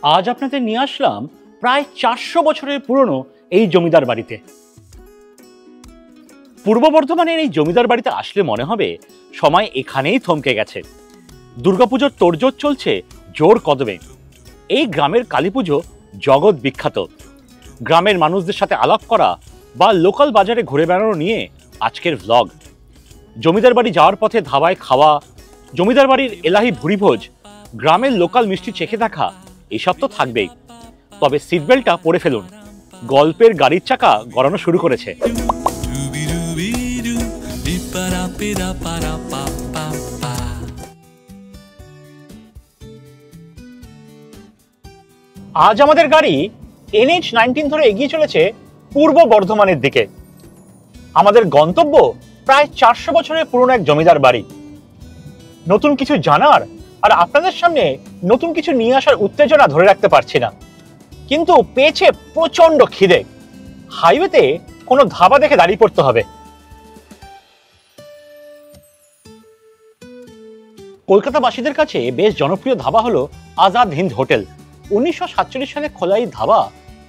আজ আপনাদের নিয়ে আসলাম প্রায় 400 বছরের পুরনো এই জমিদার বাড়িতে। পূর্ব বর্ধমানের এই জমিদার বাড়িতে আসলে মনে হবে সময় এখানেই থমকে গেছে। দুর্গাপুজোর তোড়জোড় চলছে জোর কদমে। এই গ্রামের কালীপুজো জগৎ বিখ্যাত। গ্রামের মানুষদের সাথে আলাপ করা বা লোকাল বাজারে ঘুরে বেড়ানো নিয়ে আজকের ভ্লগ। জমিদার বাড়ি যাওয়ার পথে ধাবায় খাওয়া, জমিদার বাড়ির এলাহি ভুরিভোজ, গ্রামের লোকাল মিষ্টি চেখে দেখা, এসব তো থাকবেই। তবে সিট বেল্টটা পরে ফেলুন, গল্পের গাড়ির চাকা গড়ানো শুরু করেছে। আজ আমাদের গাড়ি NH-19 ধরে এগিয়ে চলেছে পূর্ব বর্ধমানের দিকে। আমাদের গন্তব্য প্রায় 400 বছরের পুরনো এক জমিদার বাড়ি। নতুন কিছু জানার আর আপনাদের সামনে নতুন কিছু নিয়ে আসার উত্তেজনা ধরে রাখতে পারছি না, কিন্তু পেয়েছে প্রচন্ড খিদে। হাইওয়েতে কোনো ধাবা দেখে দাঁড়িয়ে পড়তে হবে। কলকাতাবাসীদের কাছে বেশ জনপ্রিয় ধাবা হলো আজাদ হিন্দ হোটেল। 1947 সালে খোলা এই ধাবা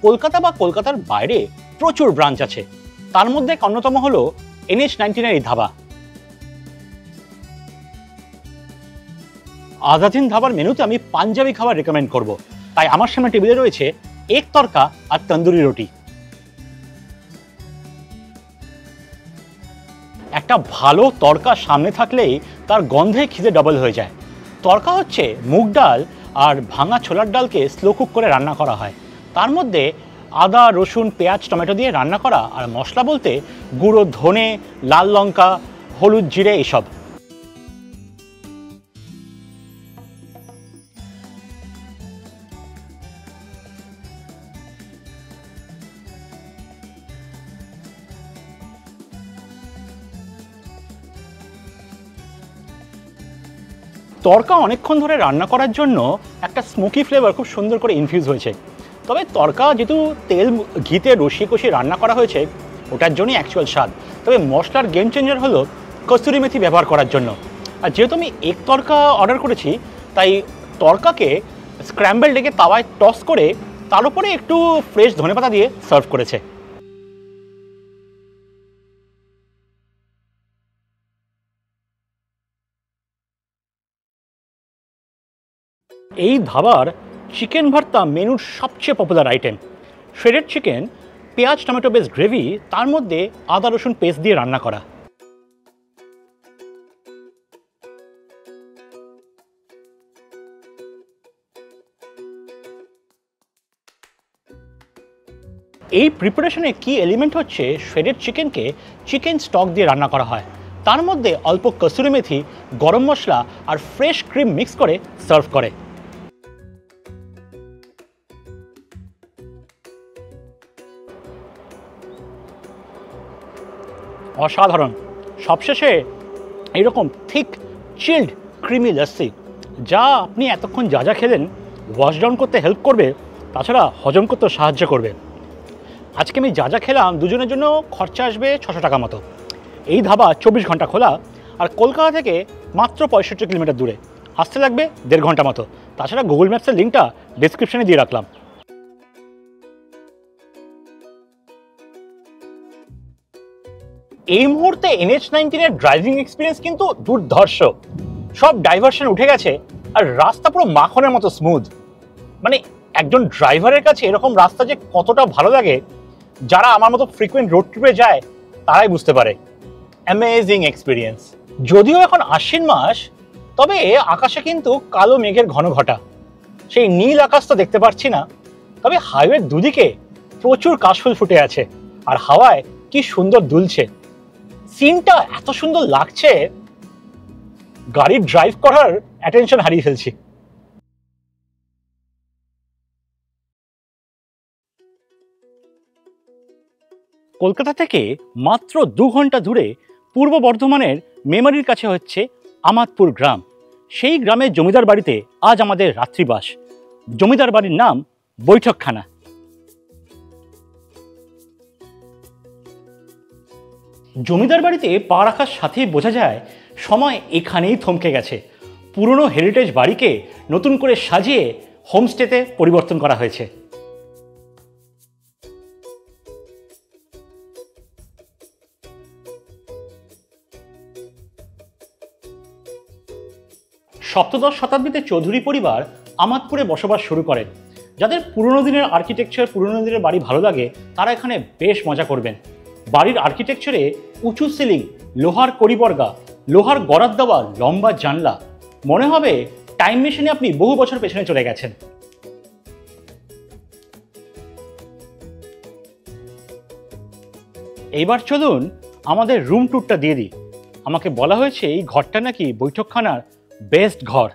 কলকাতা বা কলকাতার বাইরে প্রচুর ব্রাঞ্চ আছে। তার মধ্যে এক অন্যতম হলো NH-19 এর এই ধাবা। আজাদ হিন্দ ধাবার মেনুতে আমি পাঞ্জাবি খাবার রেকমেন্ড করব, তাই আমার সামনে টেবিলে রয়েছে এক তরকা আর তন্দুরি রুটি। একটা ভালো তরকা সামনে থাকলেই তার গন্ধে খিদে ডবল হয়ে যায়। তরকা হচ্ছে মুগ ডাল আর ভাঙা ছোলার ডালকে স্লো কুক করে রান্না করা হয়। তার মধ্যে আদা, রসুন, পেঁয়াজ, টমেটো দিয়ে রান্না করা, আর মশলা বলতে গুঁড়ো ধনে, লাল লঙ্কা, হলুদ, জিরে এসব। তরকা অনেকক্ষণ ধরে রান্না করার জন্য একটা স্মোকি ফ্লেভার খুব সুন্দর করে ইনফিউজ হয়েছে। তবে তরকা যেহেতু তেল ঘিতে রসিয়ে কষিয়ে রান্না করা হয়েছে, ওটার জন্যই অ্যাকচুয়াল স্বাদ। তবে মশলার গেম চেঞ্জার হলো কসুরি মেথি ব্যবহার করার জন্য। আর যেহেতু আমি এক তরকা অর্ডার করেছি, তাই তরকাকে স্ক্র্যাম্বল এগে তাওয়ায় টস করে তার উপরে একটু ফ্রেশ ধনেপাতা দিয়ে সার্ভ করেছে। এই ধাবার চিকেন ভর্তা মেনুর সবচেয়ে পপুলার আইটেম। শ্রেডেড চিকেন, পেঁয়াজ টমেটো বেস গ্রেভি, তার মধ্যে আদা রসুন পেস্ট দিয়ে রান্না করা। এই প্রিপারেশনে কি এলিমেন্ট হচ্ছে শ্রেডেড চিকেনকে চিকেন স্টক দিয়ে রান্না করা হয়। তার মধ্যে অল্প কসুরি মেথি, গরম মশলা আর ফ্রেশ ক্রিম মিক্স করে সার্ভ করে। অসাধারণ। সবশেষে এইরকম থিক চিল্ড ক্রিমি লস্যি, যা আপনি এতক্ষণ যা যা খেলেন ওয়াশ ডাউন করতে হেল্প করবে, তাছাড়া হজম করতে সাহায্য করবে। আজকে আমি যা যা খেলাম দুজনের জন্য খরচা আসবে 600 টাকা মতো। এই ধাবা 24 ঘন্টা খোলা, আর কলকাতা থেকে মাত্র 65 কিলোমিটার দূরে। আসতে লাগবে 1.5 ঘন্টা মতো। তাছাড়া গুগল ম্যাপসের লিঙ্কটা ডিসক্রিপশনে দিয়ে রাখলাম। এই মুহূর্তে NH-19 এর ড্রাইভিং এক্সপিরিয়েন্স কিন্তু দুর্ধর্ষ। সব ডাইভারশন উঠে গেছে আর রাস্তা পুরো মাখনের মতো স্মুথ। মানে একজন ড্রাইভারের কাছে এরকম রাস্তা যে কতটা ভালো লাগে, যারা আমার মতো ফ্রিকুয়েন্ট রোড ট্রিপে যায় তারাই বুঝতে পারে। Amazing experience. যদিও এখন আশ্বিন মাস, তবে আকাশে কিন্তু কালো মেঘের ঘন ঘটা। সেই নীল আকাশ তো দেখতে পাচ্ছি না, তবে হাইওয়ের দুদিকে প্রচুর কাশফুল ফুটে আছে আর হাওয়ায় কি সুন্দর দুলছে। সিনটা এত সুন্দর লাগছে, গাড়ি ড্রাইভ করার অ্যাটেনশন হারিয়ে ফেলছি। কলকাতা থেকে মাত্র 2 ঘন্টা দূরে পূর্ব বর্ধমানের মেমারির কাছে হচ্ছে আমাদপুর গ্রাম। সেই গ্রামের জমিদার বাড়িতে আজ আমাদের রাত্রিবাস। জমিদার বাড়ির নাম বৈঠকখানা। জমিদার বাড়িতে পা রাখার সাথেই বোঝা যায় সময় এখানেই থমকে গেছে। পুরনো হেরিটেজ বাড়িকে নতুন করে সাজিয়ে হোমস্টেতে পরিবর্তন করা হয়েছে। সপ্তদশ শতাব্দীতে চৌধুরী পরিবার আমাদপুরে বসবাস শুরু করেন। যাদের পুরনো দিনের আর্কিটেকচার, পুরনো দিনের বাড়ি ভালো লাগে, তারা এখানে বেশ মজা করবেন। বাড়ির আর্কিটেকচারে উঁচু সিলিং, লোহার কড়িবর্গা, লোহার গড়াত দেওয়া লম্বা জানলা, মনে হবে টাইম মেশিনে আপনি বহু বছর পেছনে চলে গেছেন। এইবার চলুন আমাদের রুম ট্যুরটা দিয়ে দিই। আমাকে বলা হয়েছে এই ঘরটা নাকি বৈঠকখানার বেস্ট ঘর।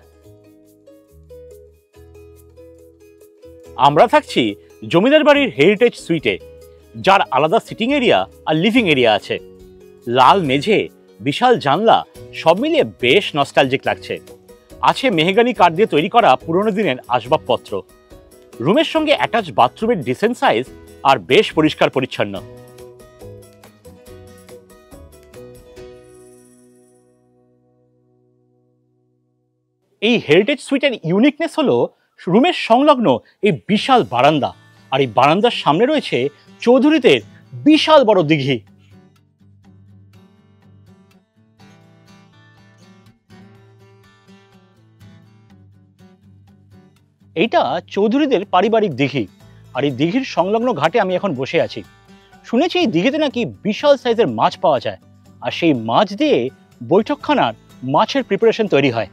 আমরা থাকছি জমিদার বাড়ির হেরিটেজ সুইটে, যার আলাদা সিটিং এরিয়া আর লিভিং এরিয়া আছে। লাল মেঝে, বিশাল জানলা, সব মিলিয়ে বেশ নস্টালজিক লাগছে। আছে মেহগানি কাঠ দিয়ে তৈরি করা পুরনো দিনের আসবাবপত্র। রুমের সঙ্গে অ্যাটাচ বাথরুমের ডিসেন্ট সাইজ আর বেশ পরিষ্কার পরিচ্ছন্ন। এই হেরিটেজ সুইটের ইউনিকনেস হলো রুমের সংলগ্ন এই বিশাল বারান্দা, আর এই বারান্দার সামনে রয়েছে চৌধুরীদের বিশাল বড় দিঘি। এইটা চৌধুরীদের পারিবারিক দিঘি, আর এই দিঘির সংলগ্ন ঘাটে আমি এখন বসে আছি। শুনেছি এই দিঘিতে নাকি বিশাল সাইজের মাছ পাওয়া যায়, আর সেই মাছ দিয়ে বৈঠকখানার মাছের প্রিপারেশন তৈরি হয়।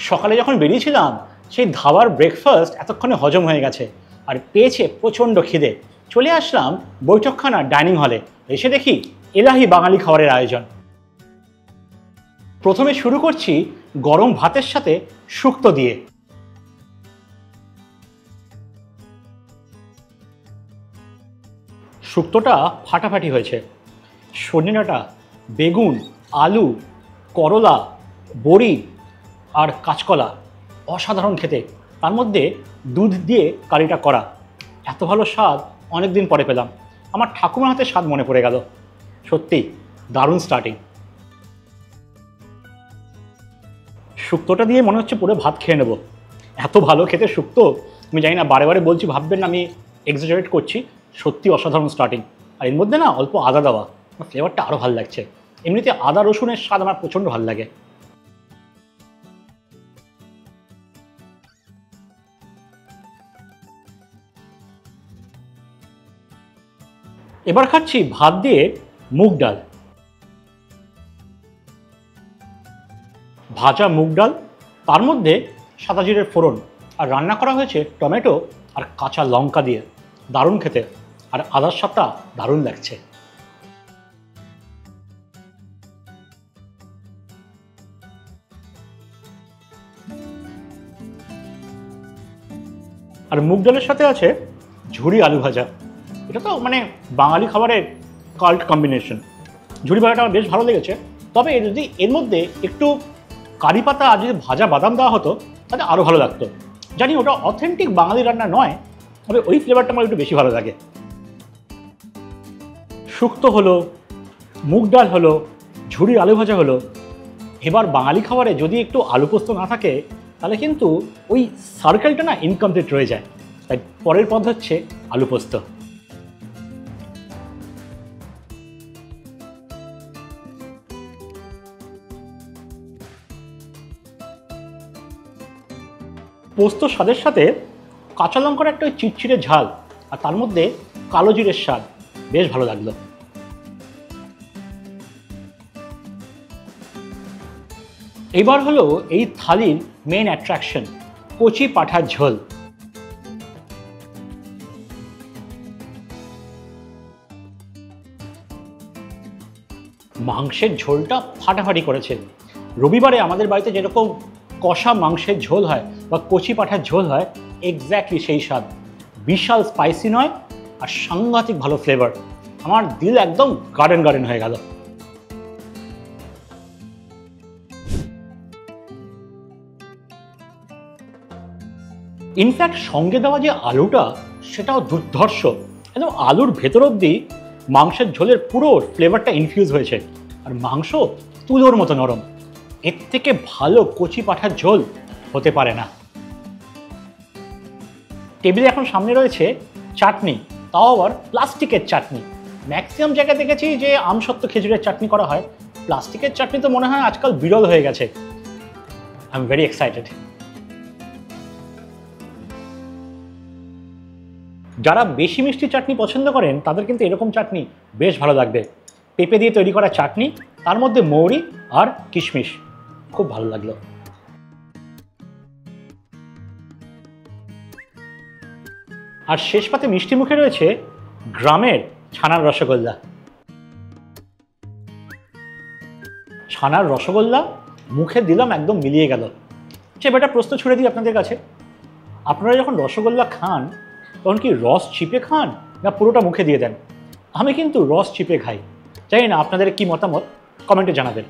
সকালে যখন বেরিয়েছিলাম, সেই ধাবার ব্রেকফাস্ট এতক্ষণে হজম হয়ে গেছে, আর পেয়েছে প্রচণ্ড খিদে। চলে আসলাম বৈঠকখানার ডাইনিং হলে। এসে দেখি এলাহি বাঙালি খাবারের আয়োজন। প্রথমে শুরু করছি গরম ভাতের সাথে শুক্তো দিয়ে। শুক্তোটা ফাটাফাটি হয়েছে। সজনে ডাঁটা, বেগুন, আলু, করলা, বড়ি আর কাঁচকলা, অসাধারণ খেতে। তার মধ্যে দুধ দিয়ে কারিটা করা। এত ভালো স্বাদ অনেকদিন পরে পেলাম। আমার ঠাকুমার হাতে স্বাদ মনে পড়ে গেল। সত্যি দারুণ স্টার্টিং। শুক্তোটা দিয়ে মনে হচ্ছে পুরো ভাত খেয়ে নেব, এত ভালো খেতে শুক্তো। আমি জানি না, বারে বারে বলছি, ভাববেন না আমি এক্সাজারেট করছি। সত্যি অসাধারণ স্টার্টিং। আর এর মধ্যে না অল্প আদা দেওয়া, ফ্লেভারটা আরও ভালো লাগছে। এমনিতে আদা রসুনের স্বাদ আমার প্রচণ্ড ভালো লাগে। এবার খাচ্ছি ভাত দিয়ে মুগ ডাল। ভাজা মুগ ডাল, তার মধ্যে সাদা জিরের ফোড়ন, আর রান্না করা হয়েছে টমেটো আর কাঁচা লঙ্কা দিয়ে। দারুণ খেতে, আর আদার স্বাদটা দারুণ লাগছে। আর মুগ ডালের সাথে আছে ঝুরি আলু ভাজা। এটা তো মানে বাঙালি খাবারের কাল্ট কম্বিনেশন। ঝুরি ভাজাটা আমার বেশ ভালো লেগেছে। তবে যদি এর মধ্যে একটু কারি পাতা আর যদি ভাজা বাদাম দেওয়া হতো, তাহলে আরও ভালো লাগতো। জানি ওটা অথেন্টিক বাঙালি রান্না নয়, তবে ওই ফ্লেভারটা আমার একটু বেশি ভালো লাগে। শুক্তো হলো, মুগ ডাল হলো, ঝুরি আলু ভাজা হলো। এবার বাঙালি খাবারে যদি একটু আলু পোস্ত না থাকে, তাহলে কিন্তু ওই সার্কেলটা না ইনকমপ্লিট রয়ে যায়। তাই পরের পদ হচ্ছে আলু পোস্ত। পোস্ত স্বাদের সাথে কাঁচা লঙ্কার একটা চিটচিটে ঝাল, আর তার মধ্যে কালো জিরের স্বাদ, বেশ ভালো লাগলো। এবার হলো এই থালির মেন অ্যাট্রাকশন, কচি পাঁঠার ঝোল। মাংসের ঝোলটা ফাটাফাটি করেছে। রবিবারে আমাদের বাড়িতে যেরকম কষা মাংসের ঝোল হয় বা কচি পাঁঠার ঝোল হয়, এক্স্যাক্টলি সেই স্বাদ। বিশাল স্পাইসি নয়, আর সাংঘাতিক ভালো ফ্লেভার। আমার দিল একদম গার্ডেন গার্ডেন হয়ে গেল। ইনফ্যাক্ট সঙ্গে দেওয়া যে আলুটা, সেটাও দুর্ধর্ষ। একদম আলুর ভেতর অবধি মাংসের ঝোলের পুরো ফ্লেভারটা ইনফিউজ হয়েছে, আর মাংস তুলোর মতো নরম। এর থেকে ভালো কচি পাঁঠার ঝোল হতে পারে না। টেবিলে এখন সামনে রয়েছে চাটনি, তাও আবার প্লাস্টিকের চাটনি। ম্যাক্সিমাম জায়গায় দেখেছি যে আমসত্ত্ব খেজুরের চাটনি করা হয়, প্লাস্টিকের চাটনি তো মনে হয় আজকাল বিরল হয়ে গেছে। I am very excited. যারা বেশি মিষ্টি চাটনি পছন্দ করেন তাদের কিন্তু এরকম চাটনি বেশ ভালো লাগবে। পেঁপে দিয়ে তৈরি করা চাটনি, তার মধ্যে মৌরি আর কিশমিশ, খুব ভালো লাগলো। আর শেষ পাতে মিষ্টি মুখে রয়েছে গ্রামের ছানার রসগোল্লা। ছানার রসগোল্লা মুখে দিলাম, একদম মিলিয়ে গেল। এবার একটা প্রশ্ন ছুড়ে দিই আপনাদের কাছে, আপনারা যখন রসগোল্লা খান তখন কি রস চিপে খান না পুরোটা মুখে দিয়ে দেন? আমি কিন্তু রস চিপে খাই। জানি না আপনাদের কি মতামত, কমেন্টে জানাবেন।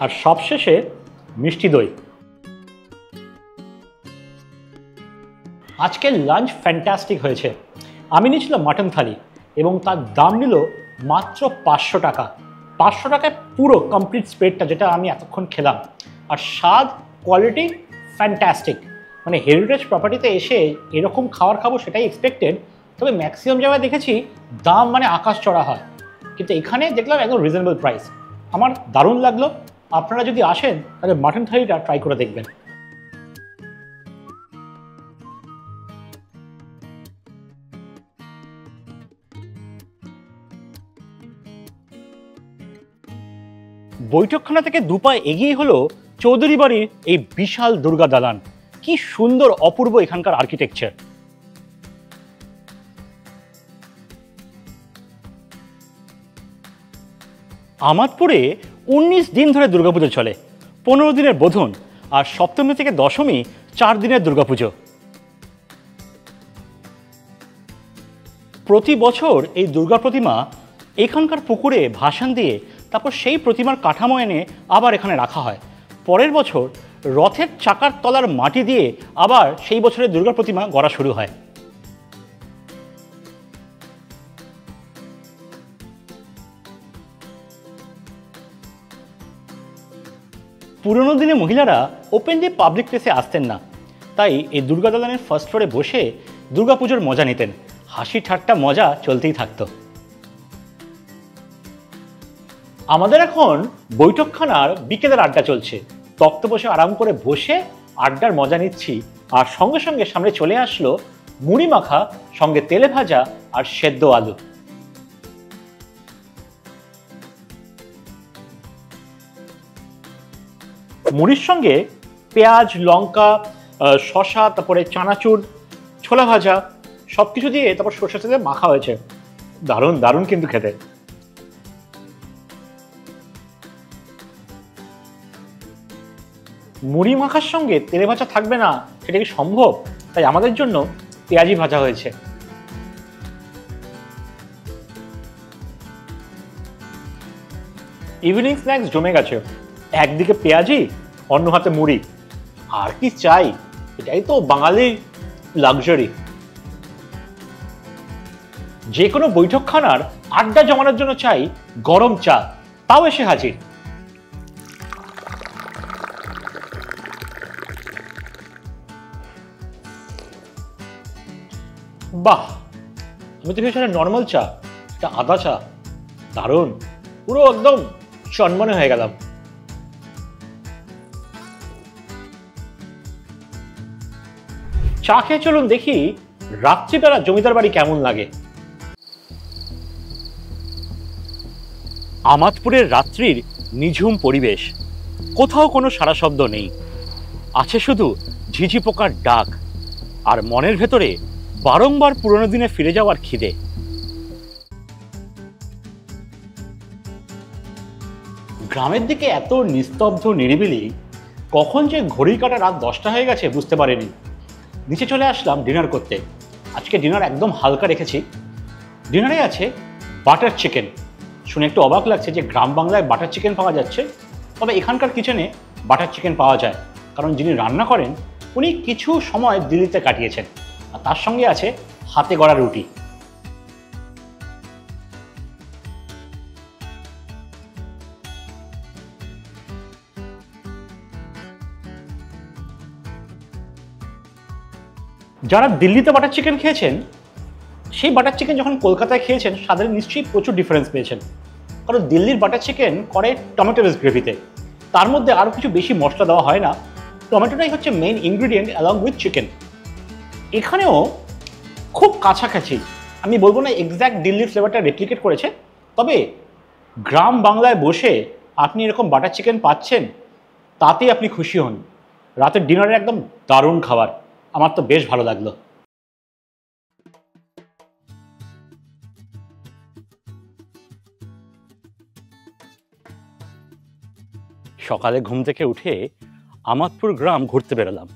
আর সবশেষে মিষ্টি দই। আজকের লাঞ্চ ফ্যান্টাস্টিক হয়েছে। আমি নিয়েছিলাম মাটন থালি এবং তার দাম নিল মাত্র 500 টাকা। 500 টাকায় পুরো কমপ্লিট স্প্রেডটা যেটা আমি এতক্ষণ খেলাম। আর স্বাদ, কোয়ালিটি ফ্যান্টাস্টিক। মানে হেরিটেজ প্রপার্টিতে এসে এরকম খাবার খাবো সেটাই এক্সপেক্টেড, তবে ম্যাক্সিমাম জায়গায় দেখেছি দাম মানে আকাশ চড়া হয়, কিন্তু এখানে দেখলাম একদম রিজনেবল প্রাইস। আমার দারুণ লাগলো। আপনারা যদি আসেন তাহলে মাটন থালিটা ট্রাই করে দেখবেন। বৈঠকখানা থেকে দুপায় এগিয়ে হলো চৌধুরী বাড়ির এই বিশাল দুর্গা দালান। কি সুন্দর অপূর্ব এখানকার আর্কিটেকচার। আমাদপুরে 19 দিন ধরে দুর্গাপুজো চলে। 15 দিনের বোধন আর সপ্তমী থেকে দশমী 4 দিনের দুর্গাপুজো। প্রতি বছর এই দুর্গা প্রতিমা এখানকার পুকুরে ভাসান দিয়ে তারপর সেই প্রতিমার কাঠামো এনে আবার এখানে রাখা হয়। পরের বছর রথের চাকার তলার মাটি দিয়ে আবার সেই বছরের দুর্গা প্রতিমা গড়া শুরু হয়। পুরনো দিনে মহিলারা ওপেনলি পাবলিক প্লেসে আসতেন না, তাই এই দুর্গা দালানের ফার্স্ট ফ্লোরে বসে দুর্গাপুজোর মজা নিতেন। হাসি ঠাট্টা মজা চলতেই থাকতো। আমাদের এখন বৈঠকখানার বিকেলের আড্ডা চলছে। তক্ত বসে আরাম করে বসে আড্ডার মজা নিচ্ছি, আর সঙ্গে সঙ্গে সামনে চলে আসলো মুড়ি মাখা, সঙ্গে তেলে ভাজা আর সেদ্ধ আলু। মুড়ির সঙ্গে পেঁয়াজ, লঙ্কা, শসা, তারপরে চানাচুর, ছোলা ভাজা সবকিছু দিয়ে তারপর সরষের সাথে মাখা হয়েছে। দারুণ দারুণ কিন্তু খেতে। মুড়ি মাখার সঙ্গে তেলে ভাজা থাকবে না সেটা কি সম্ভব? তাই আমাদের জন্য পেঁয়াজি ভাজা হয়েছে। ইভিনিং স্ন্যাক্স জমে গেছে। একদিকে পেঁয়াজি, অন্য হাতে মুড়ি, আর কি চাই? এটাই তো বাঙালির লাক্সারি। যে কোনো বৈঠকখানার আড্ডা জমানোর জন্য চাই গরম চা, তাও এসে হাজির। বাহ, আমি তো ভেবেছিলাম নর্মাল চা, এটা আদা চা। দারুণ, পুরো একদম চনমনে হয়ে গেলাম। চা খেয়ে চলুন দেখি রাত্রিবেলা জমিদার বাড়ি কেমন লাগে। আমাদপুরের রাত্রির নিঝুম পরিবেশ, কোথাও কোনো সারা শব্দ নেই। আছে শুধু ঝিঝি পোকার ডাক আর মনের ভেতরে বারংবার পুরনো দিনে ফিরে যাওয়ার খিদে। গ্রামের দিকে এত নিস্তব্ধ নিরিবিলি, কখন যে ঘড়ির কাঁটা রাত 10টা হয়ে গেছে বুঝতে পারিনি। নিচে চলে আসলাম ডিনার করতে। আজকে ডিনার একদম হালকা রেখেছি। ডিনারে আছে বাটার চিকেন। শুনে একটু অবাক লাগছে যে গ্রাম বাংলায় বাটার চিকেন পাওয়া যাচ্ছে, তবে এখানকার কিচেনে বাটার চিকেন পাওয়া যায়, কারণ যিনি রান্না করেন উনি কিছু সময় দিল্লিতে কাটিয়েছেন। আর তার সঙ্গে আছে হাতে গড়া রুটি। যারা দিল্লিতে বাটার চিকেন খেয়েছেন, সেই বাটার চিকেন যখন কলকাতায় খেয়েছেন তাদের নিশ্চয়ই প্রচুর ডিফারেন্স পেয়েছেন। কারণ দিল্লির বাটার চিকেন করে টমেটো বেস গ্রেভিতে, তার মধ্যে আরও কিছু বেশি মশলা দেওয়া হয় না, টমেটোটাই হচ্ছে main ingredient along with chicken. এখানেও খুব কাছাকাছি, আমি বলবো না এক্স্যাক্ট দিল্লির ফ্লেভারটা রেপ্লিকেট করেছে, তবে গ্রাম বাংলায় বসে আপনি এরকম বাটার চিকেন পাচ্ছেন, তাতেই আপনি খুশি হন। রাতের ডিনারের একদম দারুণ খাবার, আমার তো বেশ ভালো লাগলো। সকালে ঘুম থেকে উঠে আমাদপুর গ্রাম ঘুরতে বেরোলাম।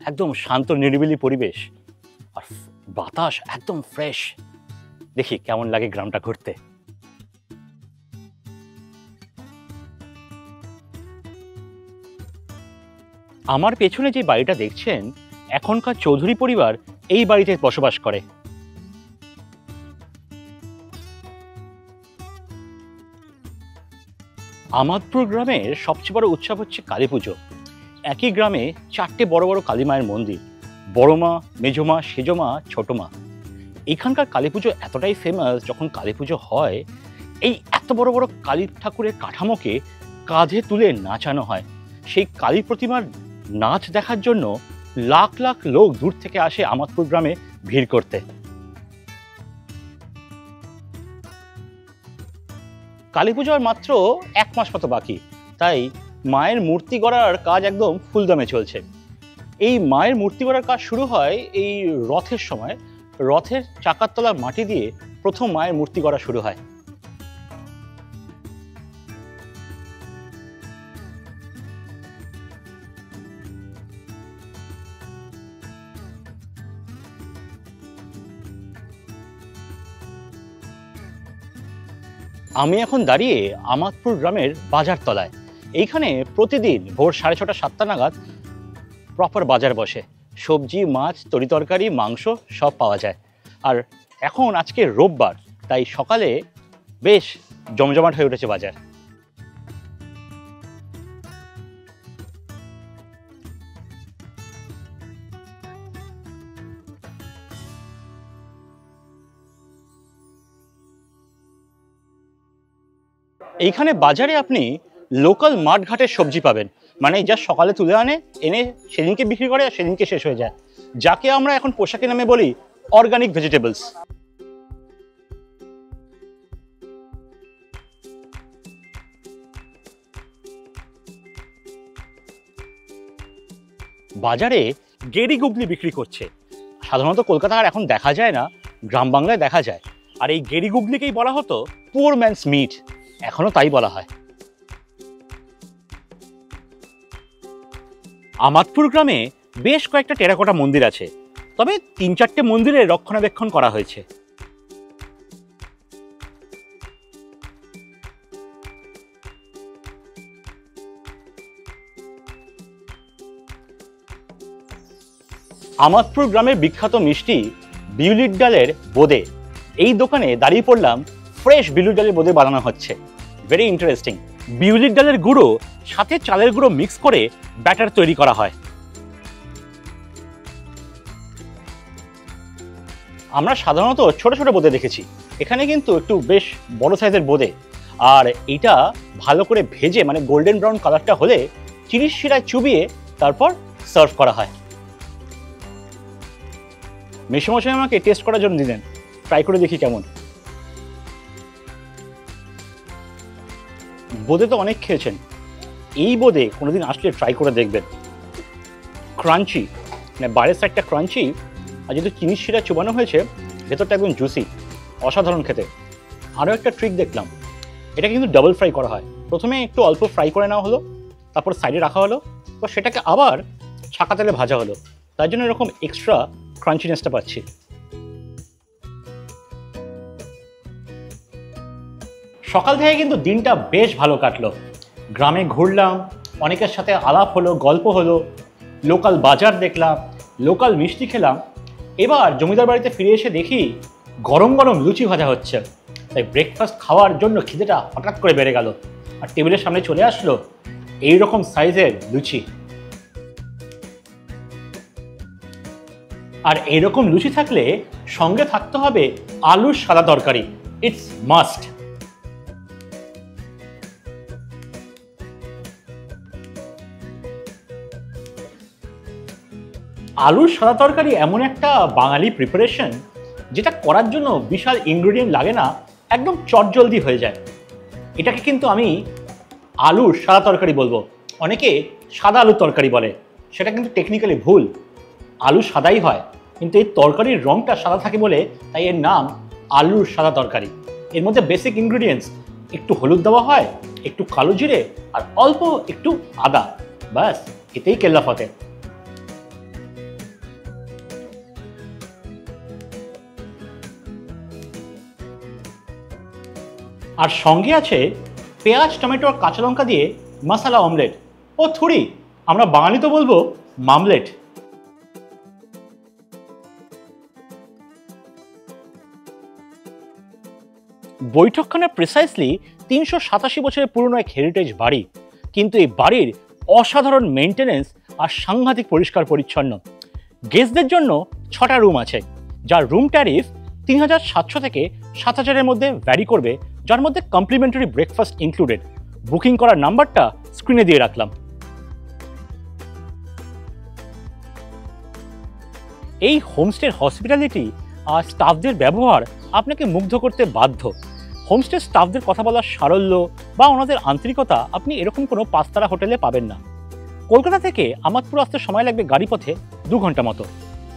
একদম শান্ত নিরিবিলি পরিবেশ আর বাতাস একদম ফ্রেশ। দেখি কেমন লাগে গ্রামটা ঘুরতে। আমার পেছনে যে বাড়িটা দেখছেন, এখনকার চৌধুরী পরিবার এই বাড়িতে বসবাস করে। আমাদপুর গ্রামের সবচেয়ে বড় উৎসব হচ্ছে কালী পুজো। একই গ্রামে 4টে বড় বড় কালী মায়ের মন্দির, বড় মা, মেজমা, সেজমা, ছোট মা। এখানকার কালী পুজো এতটাই ফেমাস, যখন কালী পুজো হয় এই এত বড় বড় কালী ঠাকুরের কাঠামোকে কাঁধে তুলে নাচানো হয়। সেই কালী প্রতিমার নাচ দেখার জন্য লাখ লাখ লোক দূর থেকে আসে আমাদপুর গ্রামে ভিড় করতে। কালী পুজোর মাত্র 1 মাস মতো বাকি, তাই মায়ের মূর্তি গড়ার কাজ একদম ফুলদমে চলছে। এই মায়ের মূর্তি গড়ার কাজ শুরু হয় এই রথের সময়। রথের চাকার তলার মাটি দিয়ে প্রথম মায়ের মূর্তি গড়া শুরু হয়। আমি এখন দাঁড়িয়ে আমাদপুর গ্রামের বাজার তলায়। এইখানে প্রতিদিন ভোর 6:30 7টা নাগাদ প্রপার বাজার বসে। সবজি, মাছ, তরিতরকারি, মাংস সব পাওয়া যায়। আর এখন আজকে রোববার, তাই সকালে বেশ জমজমাট হয়ে উঠেছে বাজার। এইখানে বাজারে আপনি লোকাল মাঠ ঘাটের সবজি পাবেন, মানে যা সকালে তুলে এনে সেদিনকে বিক্রি করে আর সেদিনকে শেষ হয়ে যায়, যাকে আমরা এখন পোশাকি নামে বলি অর্গানিক ভেজিটেবলস। বাজারে গেরি গুগলি বিক্রি করছে। সাধারণত কলকাতায় এখন দেখা যায় না, গ্রাম বাংলায় দেখা যায়। আর এই গেরি গুগলিকেই বলা হতো পুয়ার ম্যানস মিট, এখনো তাই বলা হয়। আমাদপুর গ্রামে বেশ কয়েকটা টেরাকোটা মন্দির আছে, তবে 3-4টে মন্দিরের রক্ষণাবেক্ষণ করা হয়েছে। আমাদপুর গ্রামের বিখ্যাত মিষ্টি বিউলির ডালের বোঁদে। এই দোকানে দাঁড়িয়ে পড়লাম, ফ্রেশ বিউলির ডালের বোঁদে বানানো হচ্ছে। Very interesting. বিউলির ডালের গুঁড়ো সাথে চালের গুঁড়ো মিক্স করে ব্যাটার তৈরি করা হয়। আমরা সাধারণত ছোট ছোট বোঁদে দেখেছি, এখানে কিন্তু একটু বেশ বড় সাইজের বোঁদে। আর এটা ভালো করে ভেজে, মানে গোল্ডেন ব্রাউন কালারটা হলে চিনির শিরায় চুবিয়ে তারপর সার্ভ করা হয়। মেশামশাই আমাকে টেস্ট করার জন্য দিলেন, ট্রাই করে দেখি কেমন। বোঁদে তো অনেক খেয়েছেন, এই বোঁদে কোনোদিন আসলে ট্রাই করে দেখবেন। ক্রাঞ্চি, মানে বাইরের সাইডটা ক্রাঞ্চি, আর যেহেতু চিনির শিরা চুবানো হয়েছে ভেতরটা একদম জুসি, অসাধারণ খেতে। আরও একটা ট্রিক দেখলাম, এটা কিন্তু ডাবল ফ্রাই করা হয়। প্রথমে একটু অল্প ফ্রাই করে নেওয়া হলো, তারপর সাইডে রাখা হলো, তো সেটাকে আবার ছাকা তেলে ভাজা হলো, তার জন্য এরকম এক্সট্রা ক্রাঞ্চিনেসটা পাচ্ছি। সকাল থেকে কিন্তু দিনটা বেশ ভালো কাটলো। গ্রামে ঘুরলাম, অনেকের সাথে আলাপ হলো, গল্প হলো, লোকাল বাজার দেখলাম, লোকাল মিষ্টি খেলাম। এবার জমিদার বাড়িতে ফিরে এসে দেখি গরম গরম লুচি ভাজা হচ্ছে, তাই ব্রেকফাস্ট খাওয়ার জন্য খিদেটা হঠাৎ করে বেড়ে গেল। আর টেবিলের সামনে চলে আসলো এইরকম সাইজের লুচি। আর এরকম লুচি থাকলে সঙ্গে থাকতে হবে আলুর সাদা তরকারি। It's must. আলুর সাদা তরকারি এমন একটা বাঙালি প্রিপারেশন যেটা করার জন্য বিশাল ইনগ্রেডিয়েন্ট লাগে না, একদম চটজলদি হয়ে যায়। এটাকে কিন্তু আমি আলুর সাদা তরকারি বলবো, অনেকে সাদা আলুর তরকারি বলে, সেটা কিন্তু টেকনিক্যালি ভুল। আলু সাদাই হয়, কিন্তু এই তরকারির রঙটা সাদা থাকে বলে তাই এর নাম আলুর সাদা তরকারি। এর মধ্যে বেসিক ইনগ্রেডিয়েন্টস একটু হলুদ দেওয়া হয়, একটু কালো জিরে আর অল্প একটু আদা, ব্যাস এতেই কেল্লা ফতে। আর সঙ্গে আছে পেঁয়াজ, টমেটো আর কাঁচা লঙ্কা দিয়ে মশলা অমলেট। ও থুড়ি, আমরা বাঙালি তো বলবো মামলেট। বৈঠকখানা প্রিসাইসলি 387 বছরের পুরনো এক হেরিটেজ বাড়ি, কিন্তু এই বাড়ির অসাধারণ মেনটেনেন্স আর সাংঘাতিক পরিষ্কার পরিচ্ছন্ন। গেস্টদের জন্য 6টা রুম আছে, যার রুম ট্যারিফ 3700 থেকে 7000-এর মধ্যে ভ্যারি করবে, যার মধ্যে কমপ্লিমেন্টারি ব্রেকফাস্ট ইনক্লুডেড। বুকিং করার নাম্বারটা স্ক্রিনে দিয়ে রাখলাম। এই হোমস্টের হসপিটালিটি আর স্টাফদের ব্যবহার আপনাকে মুগ্ধ করতে বাধ্য। হোমস্টে স্টাফদের কথা বলার সারল্য বা ওনাদের আন্তরিকতা আপনি এরকম কোনো 5 তারা হোটেলে পাবেন না। কলকাতা থেকে আমাদপুর আসতে সময় লাগবে গাড়ি পথে 2 ঘন্টা মতো।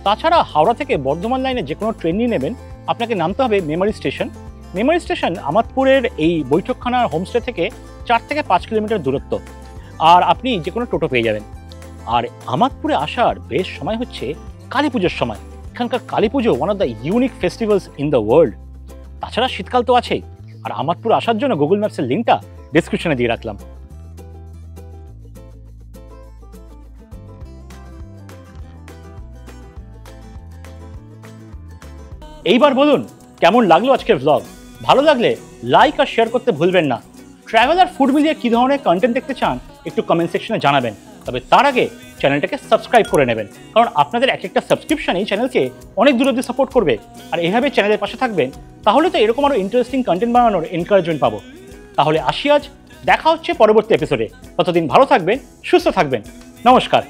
তাছাড়া হাওড়া থেকে বর্ধমান লাইনে যে কোনো ট্রেন নিয়ে নেবেন, আপনাকে নামতে হবে মেমারি স্টেশন। মেমারি স্টেশন আমাদপুরের এই বৈঠকখানার হোমস্টে থেকে 4 থেকে 5 কিলোমিটার দূরত্ব, আর আপনি যে কোনো টোটো পেয়ে যাবেন। আর আমাদপুরে আসার বেশ সময় হচ্ছে কালী পুজোর সময়। এখানকার কালী পুজো one of the unique festivals in the world. তাছাড়া শীতকাল তো আছেই। আর আমাদপুর আসার জন্য গুগল ম্যাপসের লিঙ্কটা ডেসক্রিপশনে দিয়ে রাখলাম। এইবার বলুন কেমন লাগলো আজকের ভ্লগ। ভালো লাগলে লাইক আর শেয়ার করতে ভুলবেন না। ট্রাভেল আর ফুড মিলিয়ে কী ধরনের কন্টেন্ট দেখতে চান একটু কমেন্ট সেকশনে জানাবেন। তবে তার আগে চ্যানেলটাকে সাবস্ক্রাইব করে নেবেন, কারণ আপনাদের এক একটা সাবস্ক্রিপশন এই চ্যানেলকে অনেক দূর অব্দি সাপোর্ট করবে। আর এইভাবে চ্যানেলের পাশে থাকবেন, তাহলে তো এরকম আরও ইন্টারেস্টিং কন্টেন্ট বানানোর এনকারেজমেন্ট পাবো। তাহলে আসি আজ, দেখা হচ্ছে পরবর্তী এপিসোডে। ততদিন ভালো থাকবেন, সুস্থ থাকবেন। নমস্কার।